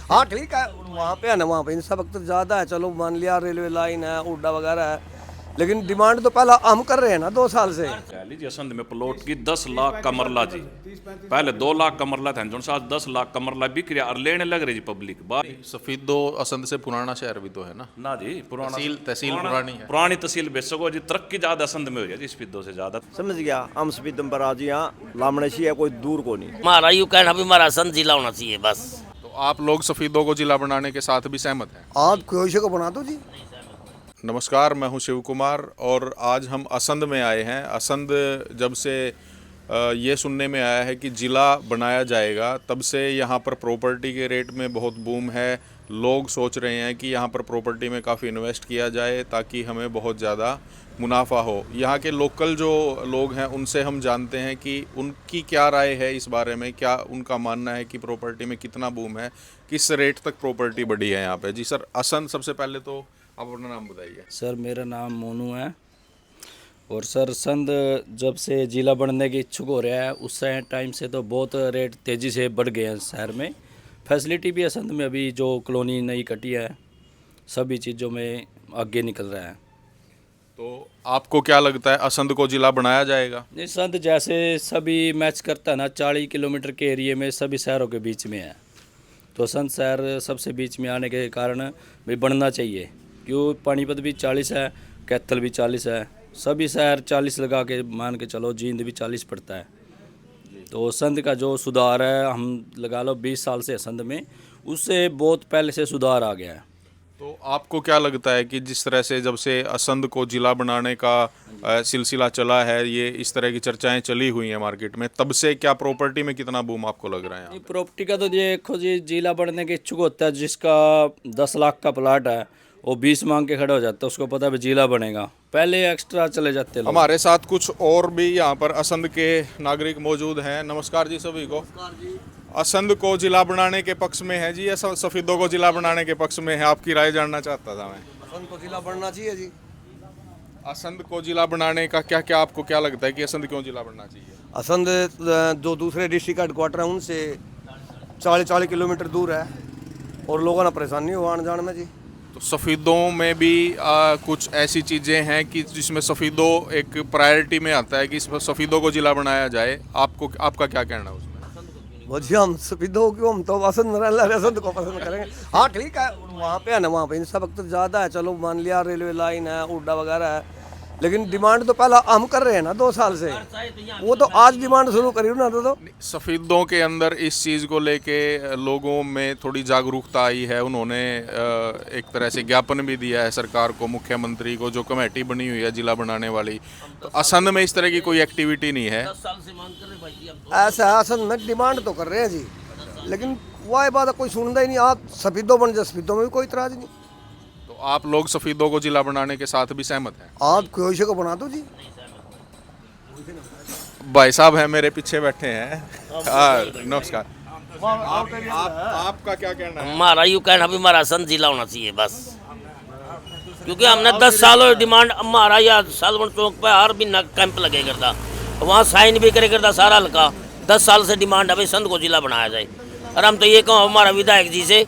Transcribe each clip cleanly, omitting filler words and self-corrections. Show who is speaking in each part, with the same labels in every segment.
Speaker 1: हाँ ठीक है, वहाँ पे है ना, वहाँ पे इंफ्रा वक्त ज़्यादा है, चलो मान लिया रेलवे लाइन है, उड्डा वगैरह है, लेकिन डिमांड तो पहला हम कर रहे हैं ना 2 साल से।
Speaker 2: लीजिए असंध में प्लॉट की 10 लाख का मरला जी, पहले 2 लाख का मरला था, जो सा 10 लाख का मरला बिक रहा और लेने लग रही जी पब्लिक बात।
Speaker 3: सफीदो असंध से पुराना शहर भी तो है ना।
Speaker 2: ना जी, पुराना
Speaker 3: तहसील पुरानी है।
Speaker 2: पुरानी तहसील बेचो जी, तरक्की ज्यादा असंध में हो गया जी स्पीडो से ज्यादा।
Speaker 4: समझ गया, हम स्पीडम पर आज यहाँ लामणे है, कोई दूर को नहीं।
Speaker 5: हमारा यूँ कहना भी हमारा संत जिला होना चाहिए बस।
Speaker 3: तो आप लोग सफीदों को जिला बनाने के साथ भी सहमत हैं?
Speaker 1: आप कोई को बना दो जी।
Speaker 3: नमस्कार, मैं हूं शिव कुमार और आज हम असंध में आए हैं। असंध जब से ये सुनने में आया है कि ज़िला बनाया जाएगा, तब से यहाँ पर प्रॉपर्टी के रेट में बहुत बूम है। लोग सोच रहे हैं कि यहाँ पर प्रॉपर्टी में काफ़ी इन्वेस्ट किया जाए ताकि हमें बहुत ज़्यादा मुनाफा हो। यहाँ के लोकल जो लोग हैं उनसे हम जानते हैं कि उनकी क्या राय है इस बारे में, क्या उनका मानना है कि प्रॉपर्टी में कितना बूम है, किस रेट तक प्रॉपर्टी बढ़ी है यहाँ पे। जी सर, असंध सबसे पहले तो आप अपना नाम बताइए।
Speaker 6: सर मेरा नाम मोनू है और सर संध जब से ज़िला बनने की इच्छुक हो रहा है उस टाइम से तो बहुत रेट तेज़ी से बढ़ गए हैं शहर में। फैसिलिटी भी असंध में अभी जो कॉलोनी नई कटी है सभी चीज़ों में आगे निकल रहा है।
Speaker 3: तो आपको क्या लगता है, असंध को ज़िला बनाया जाएगा?
Speaker 6: ये संध जैसे सभी मैच करता है ना, 40 किलोमीटर के एरिए में सभी शहरों के बीच में है, तो संध शहर सबसे बीच में आने के कारण भी बनना चाहिए। क्यों, पानीपत भी 40 है, कैथल भी 40 है, सभी शहर 40 लगा के मान के चलो, जींद भी 40 पड़ता है। तो संध का जो सुधार है, हम लगा लो 20 साल से संध में, उससे बहुत पहले से सुधार आ गया है।
Speaker 3: तो आपको क्या लगता है कि जिस तरह से जब से असंध को ज़िला बनाने का सिलसिला चला है, ये इस तरह की चर्चाएं चली हुई हैं मार्केट में, तब से क्या प्रॉपर्टी में कितना बूम आपको लग रहा है?
Speaker 6: ये प्रॉपर्टी का तो ये देखो जी, जिला बढ़ने के इच्छुक होता है, जिसका 10 लाख का प्लाट है वो 20 मांग के खड़ा हो जाता है, उसको पता है जिला बनेगा, पहले एक्स्ट्रा चले जाते लोग।
Speaker 3: हमारे साथ कुछ और भी यहाँ पर असंध के नागरिक मौजूद हैं। नमस्कार जी सभी को। असंध को जिला बनाने के पक्ष में है जी या सफीदों को जिला बनाने के पक्ष में है? आपकी राय जानना चाहता था मैं।
Speaker 1: असंध को जिला बनना चाहिए जी।
Speaker 3: असंध को जिला बनाने का क्या क्या आपको क्या लगता है कि असंध क्यों जिला बनना चाहिए?
Speaker 1: असंध जो दूसरे डिस्ट्रिक्ट हेडक्वार्टर है उनसे 40 किलोमीटर दूर है और लोगों ने परेशानी हो आने जाने में जी।
Speaker 3: तो सफ़ीदों में भी कुछ ऐसी चीज़ें हैं कि जिसमें सफ़ीदों एक प्रायोरिटी में आता है कि सफ़ीदों को जिला बनाया जाए। आपका क्या कहना है उसमें?
Speaker 1: जी, हम सफीदों क्यों, हम तो असंध को पसंद करेंगे। हाँ ठीक है, वहाँ पे है ना, वहाँ पे इंफ्रा वक्त ज़्यादा है, चलो मान लिया रेलवे लाइन है, उड्डा वगैरह है, लेकिन डिमांड तो पहला हम कर रहे हैं ना 2 साल से, वो तो आज डिमांड शुरू करी ना। तो
Speaker 3: सफ़ीदों के अंदर इस चीज़ को लेके लोगों में थोड़ी जागरूकता आई है। उन्होंने एक तरह से ज्ञापन भी दिया है सरकार को, मुख्यमंत्री को, जो कमेटी बनी हुई है जिला बनाने वाली। तो असंध में इस तरह की कोई एक्टिविटी नहीं है।
Speaker 1: ऐसा है, असंध में डिमांड तो कर रहे हैं जी, लेकिन वह बात कोई सुनता ही नहीं। आप सफीदों बन जाए, सफीदों में भी कोई इतराज नहीं।
Speaker 3: तो आप लोग सफ़ीदों को जिला बनाने के साथ भी सहमत हैं?
Speaker 1: आप कोई को बना दो जी।
Speaker 3: भाई साहब हैं मेरे पीछे बैठे हैं। नमस्कार। आपका क्या कहना है?
Speaker 5: हमारा यूँ कहना भी हमारा संत जिला होना चाहिए बस। क्योंकि हमने 10 सालों डिमांड, हमारा या सालवन चौक पे हर महीना कैंप लगे करता, वहाँ साइन भी करे करता सारा हल्का। 10 साल से डिमांड है भाई संत को जिला बनाया जाए। और हम तो ये कहो हमारा विधायक जी से,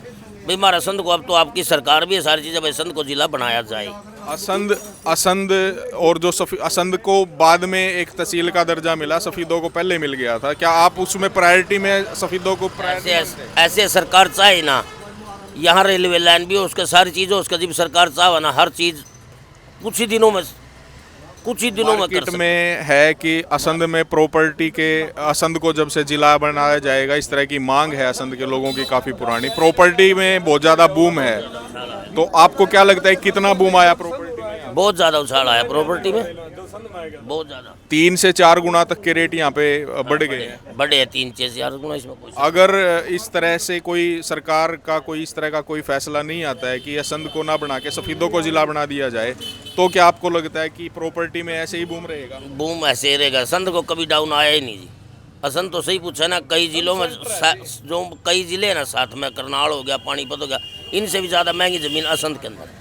Speaker 5: भाई हमारा संत को, अब तो आपकी सरकार भी है, सारी चीज़ें, भाई संत को जिला बनाया जाए।
Speaker 3: असंध और जो असंध को बाद में एक तहसील का दर्जा मिला, सफ़ीदों को पहले मिल गया था, क्या आप उसमें प्रायोरिटी में सफ़ीदों को
Speaker 5: ऐसे सरकार चाहे ना, यहाँ रेलवे लाइन भी हो, उसके सारी चीज़ हो, उसका जब सरकार चाहे ना, हर चीज़ कुछ ही दिनों में
Speaker 3: मार्केट में है कि असंध में प्रॉपर्टी के, असंध को जब से जिला बनाया जाएगा, इस तरह की मांग है असंध के लोगों की काफ़ी पुरानी। प्रॉपर्टी में बहुत ज़्यादा बूम है, तो आपको क्या लगता है कितना बूम आया प्रॉपर्टी में?
Speaker 5: बहुत ज़्यादा उछाल आया प्रॉपर्टी में, बहुत ज़्यादा।
Speaker 3: 3 से 4 गुना तक के रेट यहाँ पे बढ़ गए हैं।
Speaker 5: बढ़े हैं 3 से 4 गुना इसमें कुछ।
Speaker 3: अगर इस तरह से कोई सरकार का कोई इस तरह का कोई फैसला नहीं आता है कि असंध को ना बना के सफ़ीदों को जिला बना दिया जाए, तो क्या आपको लगता है कि प्रॉपर्टी में ऐसे ही बूम रहेगा?
Speaker 5: बूम ऐसे ही रहेगा, संत को कभी डाउन आया ही नहीं जी। असंध तो सही पूछा ना, कई जिलों में जो कई जिले हैं ना, साथ में करनाल हो गया, पानीपत हो गया, इनसे भी ज़्यादा महंगी ज़मीन असंध के अंदर।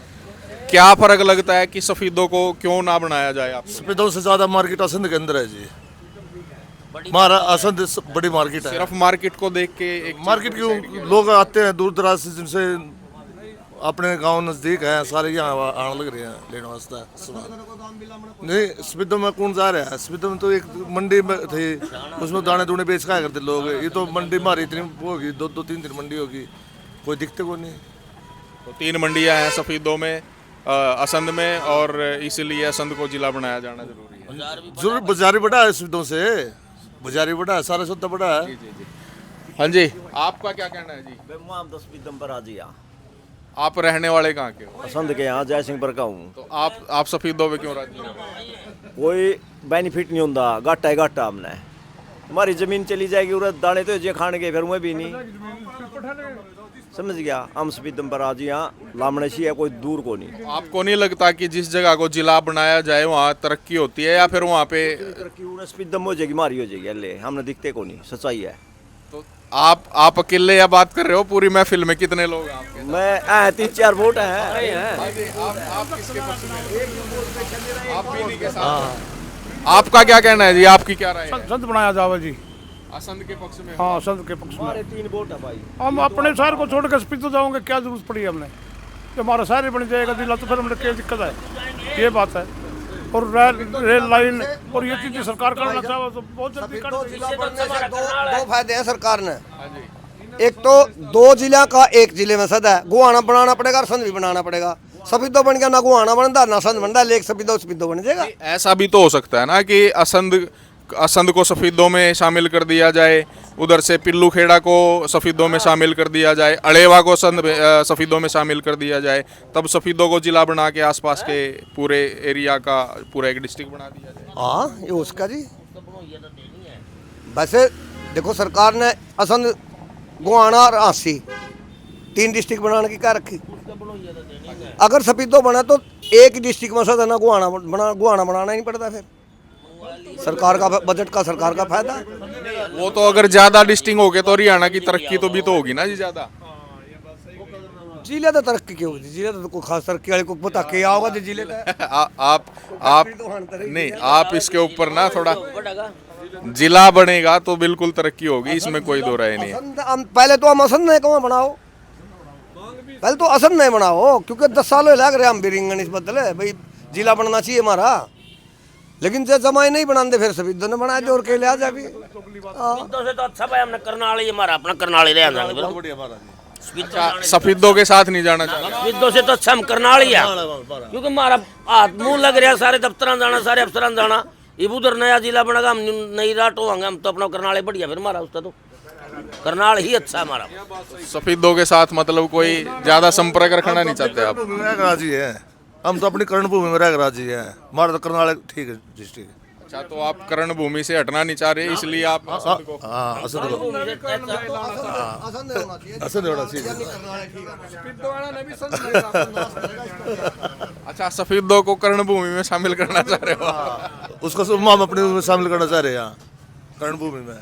Speaker 3: क्या फर्क लगता है कि सफ़ीदों को क्यों ना बनाया जाए? आप
Speaker 7: सफ़ीदों से ज़्यादा मार्केट असंध के अंदर है जी। हमारा असंध बड़ी मार्केट है।
Speaker 3: सिर्फ मार्केट को देख के एक
Speaker 7: मार्केट क्यों लोग आते हैं दूर दराज से, जिनसे अपने गांव नजदीक है, सारे यहाँ आने लग रहे हैं लेने वास्ते सामान। नहीं स्पितो में कौन जा रहा है? स्पितो में तो एक मंडी में थी, उसमें दाने दूने बेच क्या करते लोग। ये तो मंडी हमारी इतनी होगी, दो तीन मंडी होगी, कोई दिखते को नहीं।
Speaker 3: तो 3 मंडियां हैं सफीदों में, असंध में, और इसीलिए असंध को जिला बनाया जाना जरूरी है।
Speaker 7: जरूर बाजारी बड़ा है, स्पितों से बाजारी बड़ा है, सारा सौदा बड़ा है।
Speaker 3: हाँ जी, आपका क्या कहना है जी?
Speaker 4: मैं मुआम 10 दंबर आ जिया
Speaker 3: आप रहने वाले कहाँ के हो?
Speaker 4: असंध के यहाँ जय सिंह पर का हूँ।
Speaker 3: तो आप सफीदों पे क्यों राजी हो?
Speaker 4: कोई बेनिफिट नहीं होता, घाटा है घाटा हमने। हमारी जमीन चली जाएगी, उधर दाने तो जे खाने के, फिर मैं भी नहीं समझ गया। हम स्पीदम पर आज यहाँ लामणे सी है, कोई दूर को नहीं।
Speaker 3: आपको नहीं लगता कि जिस जगह को जिला बनाया जाए वहाँ तरक्की होती है, या फिर वहाँ पे
Speaker 4: स्पीदम हो जाएगी, मारी हो जाएगी? अल्ले हमने दिखते को नहीं, सच्चाई है।
Speaker 3: तो आप अकेले या बात कर रहे हो? पूरी महफिल में कितने लोग हैं आपके?
Speaker 4: मैं 3-4 वोट हैं।
Speaker 3: आप किसके पक्ष में? आप भी नहीं के साथ? आपका क्या कहना है जी? आपकी क्या राय है?
Speaker 8: संत बनाया जावे जी।
Speaker 3: असंध के पक्ष में?
Speaker 8: हाँ, संत के पक्ष में।
Speaker 4: हमारे 3 वोट है भाई।
Speaker 8: हम अपने शहर को छोड़ कर स्पीतो जाओगे, क्या जरूरत पड़ी हमने? जब हमारा शहर ही बन जाएगा जिला, तो फिर हमने क्या दिक्कत है? ये बात है। और रेल लाइन और ये चीज़ सरकार करना चाहे तो बहुत जल्दी कर देगी।
Speaker 1: दो फायदे हैं सरकार ने। एक तो 2 जिला का 1 जिले में सद है, गुहाना बनाना पड़ेगा और संध भी बनाना पड़ेगा। सफीदो बन गया, ना गुहाना बनता ना संध बनता, लेक सफीदो बन जाएगा।
Speaker 3: ऐसा भी तो हो सकता है ना कि असंध को सफीदों में शामिल कर दिया जाए, उधर से पिल्लू खेड़ा को सफीदों में शामिल कर दिया जाए, अड़ेवा को सफीदों में शामिल कर दिया जाए, तब सफीदों को जिला बना के आसपास के पूरे एरिया का पूरा एक डिस्ट्रिक्ट बना दिया जाए।
Speaker 1: हाँ, ये उसका जी। वैसे देखो, सरकार ने असंध, गुहाना और आसी 3 डिस्ट्रिक्ट बनाने की क्या रखी? अगर सफीदो बना तो एक डिस्ट्रिक्ट में सद है ना, गुहाना बनाना ही नहीं पड़ता। फिर सरकार का बजट का सरकार का फायदा है।
Speaker 3: वो तो अगर ज्यादा डिस्टिंग हो गए तो हरियाणा की तरक्की तो भी तो होगी ना जी ज्यादा।
Speaker 1: जिले तो तरक्की क्यों होगी? जिले तो कोई खास तरक्की वाले को पता क्या होगा जो जिले का।
Speaker 3: आप नहीं, आप इसके ऊपर ना थोड़ा, जिला बनेगा तो बिल्कुल तरक्की होगी, इसमें कोई दो राय नहीं है।
Speaker 1: पहले तो हम असंध नहीं कहाँ बनाओ, पहले तो असंध नहीं बनाओ, क्योंकि 10 साल लग रहे हम भी रिंगन इस बदले भाई जिला बनना चाहिए हमारा। लेकिन जब जमाई नहीं बनाते फिर सभी दोनों बनाए जोर के ले आ जा भी।
Speaker 5: से तो अच्छा भाई, हमने करनाल ही, हमारा अपना करनाल ही ले
Speaker 3: सफीदों के साथ नहीं जाना चाहिए।
Speaker 5: स्पीतो से तो अच्छा हम करनाल ही है, क्योंकि हमारा हाथ मुंह लग रहा है, सारे दफ्तर जाना, सारे अफसर जाना। ये उधर नया जिला बनेगा, हम नई राट होंगे, हम तो अपना करनाल ही बढ़िया। फिर हमारा उसका तो करनाल ही अच्छा हमारा।
Speaker 3: सफीदों के साथ मतलब कोई ज्यादा संपर्क रखना नहीं चाहते आप?
Speaker 7: राजी है, हम तो अपनी कर्ण भूमि में रह राजी है। हमारा तो करनाल ठीक है डिस्ट्रिक्ट।
Speaker 3: अच्छा, तो आप कर्ण भूमि से हटना नहीं चाह रहे, इसलिए आप असंध को?
Speaker 7: हाँ, असंध को असंध होना चाहिए।
Speaker 3: अच्छा, सफीदों को कर्ण भूमि में शामिल करना चाह रहे हो?
Speaker 7: उसको हम अपने में शामिल करना चाह रहे हैं। कर्ण भूमि में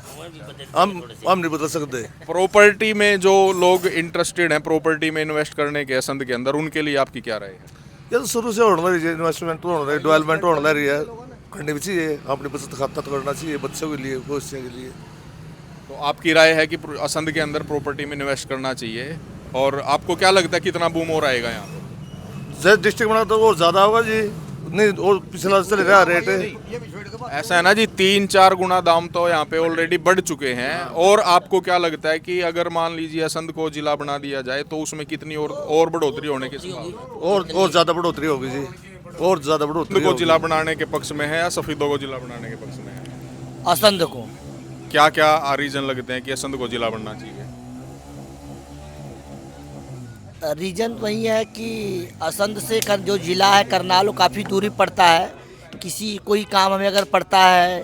Speaker 7: हम नहीं बदल सकते।
Speaker 3: प्रॉपर्टी में जो लोग इंटरेस्टेड हैं प्रॉपर्टी में इन्वेस्ट करने के असंध के अंदर, उनके लिए आपकी क्या राय है?
Speaker 7: ये तो शुरू से होने लगी है, इन्वेस्टमेंट तो होने लगी, डेवलपमेंट होने लग रही है, करनी भी चाहिए। अपनी बचत खाता तो करना चाहिए बच्चों के लिए, भविष्य के लिए।
Speaker 3: तो आपकी राय है कि असंध के अंदर प्रॉपर्टी में इन्वेस्ट करना चाहिए, और आपको क्या लगता है कितना बूम हो रहेगा यहाँ पे?
Speaker 7: जैसे डिस्ट्रिक्ट बना तो और ज़्यादा होगा जी, नहीं और पिछला चल रहा रेट है।
Speaker 3: ऐसा है ना जी, 3-4 गुना दाम तो यहाँ पे ऑलरेडी बढ़ चुके हैं। और आपको क्या लगता है कि अगर मान लीजिए असंध को जिला बना दिया जाए तो उसमें कितनी और बढ़ोतरी होने की संभावना?
Speaker 7: और ज़्यादा बढ़ोतरी होगी जी, और ज़्यादा बढ़ोतरी
Speaker 3: को जिला बनाने के पक्ष में है या सफीदों को जिला बनाने के पक्ष में है?
Speaker 6: असंध को।
Speaker 3: क्या क्या रीजन लगते हैं कि असंध को जिला बनना चाहिए?
Speaker 9: रीज़न वही है कि असंध से जो ज़िला है करनाल, काफ़ी दूरी पड़ता है। किसी कोई काम हमें अगर पड़ता है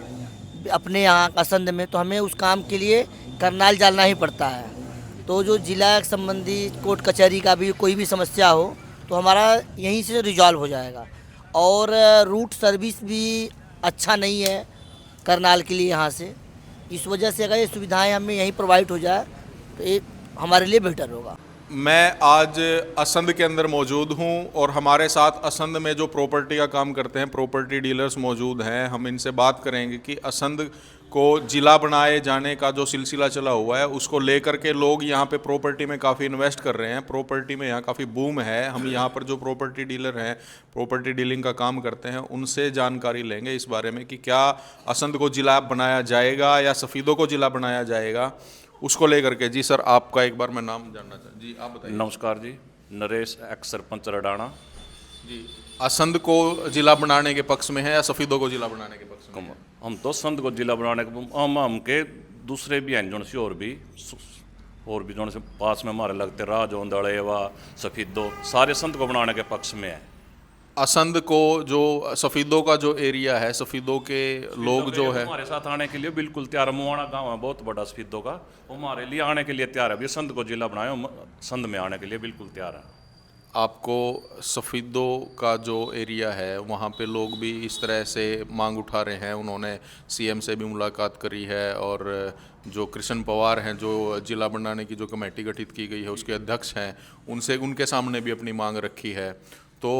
Speaker 9: अपने यहाँ असंध में, तो हमें उस काम के लिए करनाल जाना ही पड़ता है। तो जो ज़िला संबंधी कोर्ट कचहरी का भी कोई भी समस्या हो तो हमारा यहीं से रिजॉल्व हो जाएगा। और रूट सर्विस भी अच्छा नहीं है करनाल के लिए यहाँ से। इस वजह से अगर ये सुविधाएं हमें यहीं प्रोवाइड हो जाए तो ये हमारे लिए बेटर होगा।
Speaker 3: मैं आज असंध के अंदर मौजूद हूं और हमारे साथ असंध में जो प्रॉपर्टी का काम करते हैं प्रॉपर्टी डीलर्स मौजूद हैं। हम इनसे बात करेंगे कि असंध को जिला बनाए जाने का जो सिलसिला चला हुआ है उसको लेकर के लोग यहाँ पे प्रॉपर्टी में काफ़ी इन्वेस्ट कर रहे हैं। प्रॉपर्टी में यहाँ काफ़ी बूम है। हम यहाँ पर जो प्रॉपर्टी डीलर हैं, प्रॉपर्टी डीलिंग का काम करते हैं, उनसे जानकारी लेंगे इस बारे में कि क्या असंध को जिला बनाया जाएगा या सफ़ीदों को जिला बनाया जाएगा, उसको लेकर के। जी सर, आपका एक बार मैं नाम जानना चाहूँ। जी आप बताइए।
Speaker 2: नमस्कार जी, नरेश एक्स सरपंच रडाना
Speaker 3: जी, असंध को जिला बनाने के पक्ष में है या सफ़ीदों को जिला बनाने के पक्ष में है?
Speaker 2: हम तो संत को जिला बनाने के हम के दूसरे भी हैं जो से और भी जो से पास में हमारे लगते राजौंद अड़ेवा सफ़ीदो सारे संत को बनाने के पक्ष में है।
Speaker 3: असंध को जो सफ़ीदों का जो एरिया है, सफ़ीदों के लोग जो है
Speaker 2: हमारे साथ आने के लिए बिल्कुल तैयार है। मुआना गांव है बहुत बड़ा सफ़ीदों का, वो हमारे लिए आने के लिए तैयार है। अभी संत को जिला बनाए, संत में आने के लिए बिल्कुल तैयार है।
Speaker 3: आपको सफ़ीदों का जो एरिया है वहाँ पे लोग भी इस तरह से मांग उठा रहे हैं। उन्होंने सीएम से भी मुलाकात करी है और जो कृष्ण पवार हैं, जो जिला बनाने की जो कमेटी गठित की गई है उसके अध्यक्ष हैं, उनके सामने भी अपनी मांग रखी है। तो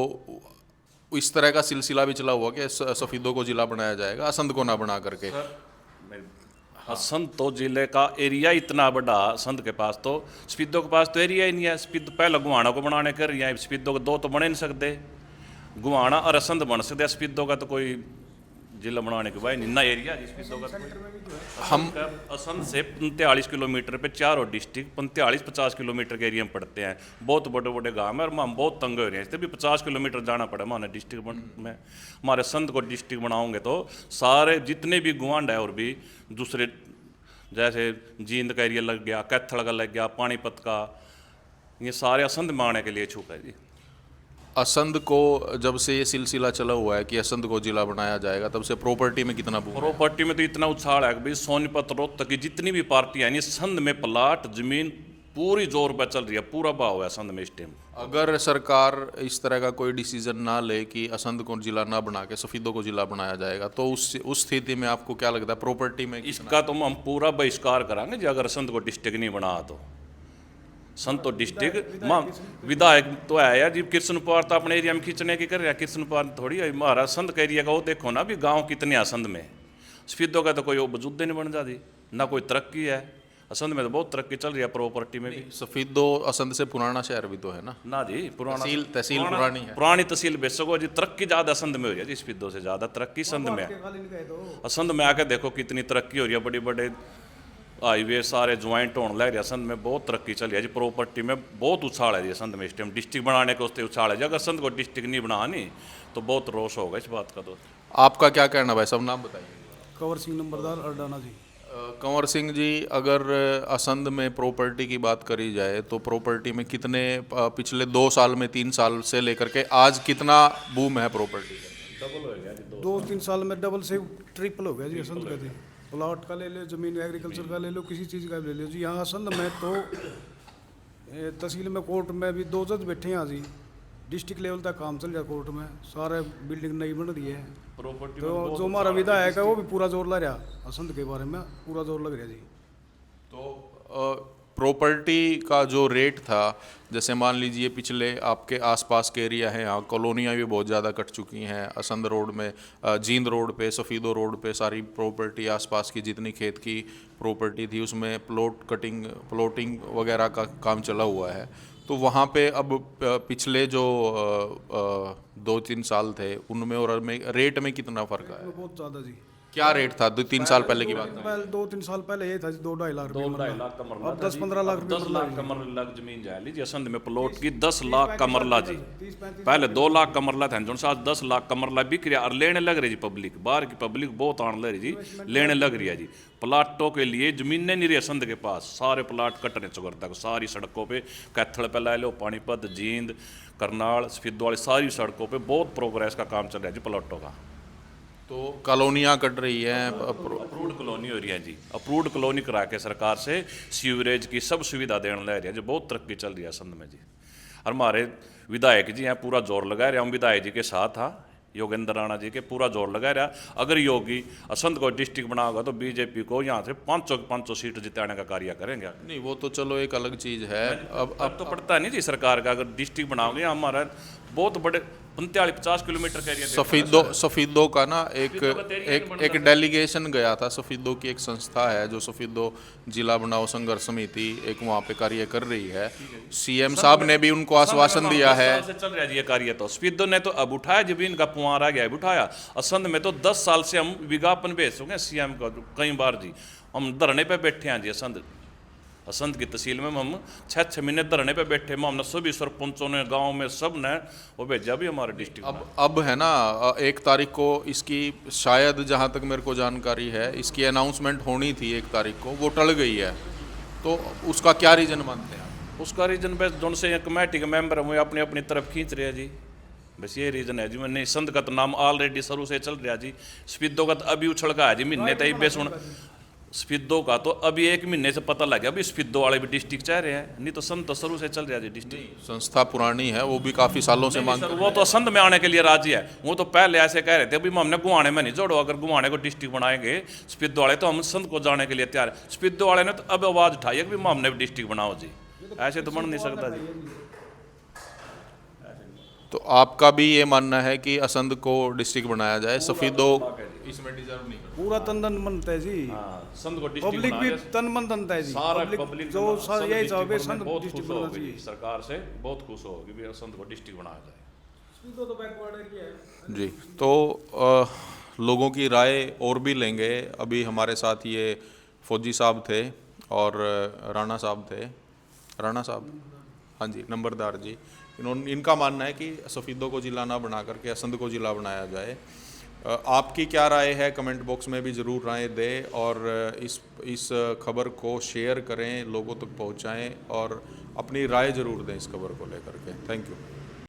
Speaker 3: इस तरह का सिलसिला भी चला हुआ कि सफ़ीदों को जिला बनाया जाएगा, असंध को ना बना करके।
Speaker 2: संत तो जिले का एरिया इतना बड़ा, संत के पास तो सफ़ीदों के पास तो एरिया ही नहीं है। सफ़ीद पहले गुहाना को बनाने कर रही है, सफ़ीदों के दो तो बने नहीं सकते। गुहाना और असंध बन सकते, सफ़ीदों का तो कोई जिला बनाने के बाद नहीं ना एरिया सफ़ीदों का। हम असंध से 45 किलोमीटर पे चारों डिस्ट्रिक्ट 45-50 किलोमीटर के एरिया में पड़ते हैं। बहुत बड़े बड़े गाँव है और हम बहुत तंग हो रहे हैं। इससे भी 50 किलोमीटर जाना पड़ा हमारे डिस्ट्रिक्ट में। हमारे संत को डिस्ट्रिक्ट बनाओगे तो सारे जितने भी गुआंड है और भी दूसरे जैसे जींद का एरिया लग गया, कैथल का लग गया, पानीपत का, ये सारे असंध में आने के लिए इच्छुक है जी।
Speaker 3: असंध को जब से ये सिलसिला चला हुआ है कि असंध को जिला बनाया जाएगा, तब से प्रॉपर्टी में कितना बूम है?
Speaker 2: प्रॉपर्टी में तो इतना उछाल है कि भाई सोनीपत रोहतक की जितनी भी पार्टियां हैं, संध में प्लाट जमीन पूरी जोर पर चल रही है, पूरा भाव है संध में इस टाइम।
Speaker 3: अगर सरकार इस तरह का कोई डिसीजन ना ले कि असंध को जिला ना बना के सफ़ीदों को जिला बनाया जाएगा, तो उस स्थिति में आपको क्या लगता है प्रॉपर्टी में?
Speaker 2: इसका तो हम पूरा बहिष्कार करांगे जी। अगर संत को डिस्ट्रिक्ट नहीं बना तो संत तो डिस्ट्रिक्ट विधायक तो है यार जी। कृष्ण पवार तो अपने एरिया में खींचने की कर रहा है, कृष्ण पवार थोड़ी है। हमारा संत का एरिया का वो देखो ना, भी गाँव कितने हैं संत में। सफ़ीदों का तो कोई वजूद नहीं बन जाती, ना कोई तरक्की है। असंध में तो बहुत तरक्की चल रही है प्रॉपर्टी में भी।
Speaker 3: सफ़ीदों असंध से पुराना शहर भी तो है ना
Speaker 2: जी, पुराना
Speaker 3: तहसील पुरानी है,
Speaker 2: पुरानी तहसील बेचको जी। तरक्की ज़्यादा असंध में हो रही है जी, सफ़ीदों से ज़्यादा तरक्की संध में है। असंध में आके देखो कितनी तरक्की हो रही है, बड़े बड़े हाईवे सारे ज्वाइंट होने लग रहे हैं। असंध में बहुत तरक्की चल रही है जी, प्रॉपर्टी में बहुत उछाल है जी असंध में इस टाइम। डिस्ट्रिक्ट बनाने के उससे उछाल है जी। अगर असंध को डिस्ट्रिक्ट नहीं बनानी तो बहुत रोष होगा इस बात का। तो
Speaker 3: आपका क्या कहना भाई साहब, नाम बताइए।
Speaker 8: कंवर सिंह नंबरदार अरडाना जी।
Speaker 3: कंवर सिंह जी, अगर असंध में प्रॉपर्टी की बात करी जाए तो प्रॉपर्टी में कितने पिछले 2 साल में 3 साल से लेकर के आज कितना बूम है प्रॉपर्टी का?
Speaker 2: डबल हो गया जी।
Speaker 8: 2-3 साल में डबल से ट्रिपल हो गया जी असंध का जी। प्लॉट का ले लो, जमीन एग्रीकल्चर का ले लो, किसी चीज़ का ले लो जी। यहाँ असंध में तो तहसील में कोर्ट में भी 2 जज बैठे हैं जी। डिस्ट्रिक्ट लेवल तक काम चल रहा कोर्ट में, सारे बिल्डिंग नई बन रही है।
Speaker 2: प्रॉपर्टी
Speaker 8: तो जो हमारा विधायक है वो भी पूरा जोर लग रहा असंध के बारे में, पूरा जोर लग रहा जी।
Speaker 3: तो प्रॉपर्टी का जो रेट था, जैसे मान लीजिए पिछले आपके आसपास के एरिया हैं, यहाँ कॉलोनियाँ भी बहुत ज़्यादा कट चुकी हैं। असंध रोड में, जींद रोड पे, सफ़ीदों रोड पे सारी प्रॉपर्टी आसपास की जितनी खेत की प्रॉपर्टी थी उसमें प्लॉटिंग वगैरह का काम चला हुआ है। तो वहाँ पे अब पिछले जो 2-3 साल थे उनमें और में रेट में कितना फ़र्क है?
Speaker 8: बहुत ज़्यादा जी।
Speaker 3: क्या रेट था 2-3 साल पहले की बात?
Speaker 8: 2-3 साल पहले ये था 2-2.5 लाख रुपये,
Speaker 2: 2-2.5 लाख का मरला,
Speaker 8: 10-15 लाख
Speaker 2: 10 लाख का मरला जमीन जाए लीजिए। असंध में प्लॉट की 10 लाख का मरला जी। पहले 2 लाख का मरला था, जो आज 10 लाख का मरला बिक रहा और लेने लग रही जी पब्लिक। बाहर की पब्लिक बहुत आने लग रही जी, लेने लग रही है जी। प्लाटों के लिए जमीनें नहीं रही असंध के पास, सारे प्लाट कटने चुकर तक सारी सड़कों पे, कैथल पे ला लो, पानीपत, जींद, करनाल, सफ़ीदों वाली सारी सड़कों पे बहुत प्रोग्रेस का काम चल रहा है जी प्लाटों का।
Speaker 3: तो कॉलोनियाँ कट रही हैं,
Speaker 2: अप्रूव्ड कॉलोनी हो रही है जी। अप्रूव्ड कॉलोनी करा के सरकार से सीवरेज की सब सुविधा देने लग रही है जी। बहुत तरक्की चल रही है असंध में जी। और हमारे विधायक जी यहाँ पूरा जोर लगा रहे हैं। हम विधायक जी के साथ हाँ, योगेंद्र राणा जी के पूरा जोर लगा रहा। अगर योगी असंध को डिस्ट्रिक्ट बनाओगा तो बीजेपी को यहाँ से 500 सीट जिताने का कार्य करेंगे।
Speaker 3: नहीं वो तो चलो एक अलग चीज़ है।
Speaker 2: अब तो पड़ता नहीं जी सरकार का। अगर डिस्ट्रिक्ट बनाओगे, हमारा बहुत बड़े 49-50 किलोमीटर का एरिया
Speaker 3: सफीदों का ना एक डेलीगेशन गया था। सफीदों की एक संस्था है जो सफीदों जिला बनाओ संघर्ष समिति एक वहाँ पे कार्य कर रही है। सीएम साहब ने भी उनको आश्वासन दिया है।
Speaker 2: 10 साल से चल रहा है ये कार्य। तो सफीदों ने तो अब उठाया, जब इनका पुआर आ गया है उठाया। असंध में तो 10 साल से हम विज्ञापन भेज चुके हैं सीएम को कई बार जी। हम धरने पे बैठे हैं जी। असंध की तहसील में हम 6 महीने धरने पे बैठे। हमने सभी सरपंचों ने गांव में सब ने वो भेजा भी हमारे डिस्ट्रिक्ट।
Speaker 3: अब है ना 1 तारीख को इसकी शायद जहाँ तक मेरे को जानकारी है इसकी अनाउंसमेंट होनी थी 1 तारीख को, वो टल गई है। तो उसका क्या रीज़न मानते हैं?
Speaker 2: उसका रीज़न बस दोनों से कमेटी के मेंबर हैं वो अपनी अपनी तरफ खींच रहे हैं जी। बस ये रीज़न है जी। मैंने संध का तो नाम ऑलरेडी शुरू से चल रहा जी। स्पीडो का तो अभी उछल का है जी महीने तक बेस। स्पीडो का तो अभी 1 महीने से पता लग गया। अभी स्पीडो वाले भी डिस्ट्रिक्ट चाह रहे हैं, नहीं तो संध तो शुरू से चल रहा है जी। डिस्ट्रिक्ट
Speaker 3: संस्था पुरानी है, वो भी काफ़ी सालों से मांग।
Speaker 2: वो तो संध में आने के लिए राजी है। वो तो पहले ऐसे कह रहे थे अभी हमने गुवाने में नहीं जोड़ो, अगर गुवाने को डिस्ट्रिक्ट बनाएंगे स्पीडो वाले तो हम संध को जाने के लिए तैयार है। स्पीडो वाले ने तो अब आवाज़ उठाई है कि हमने भी डिस्ट्रिक्ट बनाओ जी। ऐसे तो बन नहीं सकता जी।
Speaker 3: तो आपका भी ये मानना है कि असंध को डिस्ट्रिक्ट बनाया जाए? सफीदो इसमें डिजर्व नहीं करता।
Speaker 8: पूरा तन मन बनता है जी।
Speaker 2: संध को डिस्ट्रिक्ट
Speaker 8: पब्लिक भी तन मन बनता है जी।
Speaker 2: सारा पब्लिक
Speaker 8: जो यही चाहोगे संध
Speaker 2: बहुत
Speaker 8: डिस्ट्रिक्ट
Speaker 2: खुश
Speaker 8: बनना
Speaker 2: होगी
Speaker 8: चाहिए।
Speaker 2: सरकार से बहुत खुश होगी भी संध को डिस्ट्रिक्ट बनाया जाए
Speaker 3: जी। तो लोगों की राय और भी लेंगे। अभी हमारे साथ ये फौजी साहब थे और राणा साहब थे। राणा साहब, हाँ जी, नंबरदार जी। इनका मानना है कि सफीदों को जिला ना बना करके असंध को जिला बनाया जाए। आपकी क्या राय है कमेंट बॉक्स में भी ज़रूर राय दें और इस खबर को शेयर करें, लोगों तक पहुंचाएं और अपनी राय ज़रूर दें इस खबर को लेकर के। Thank you.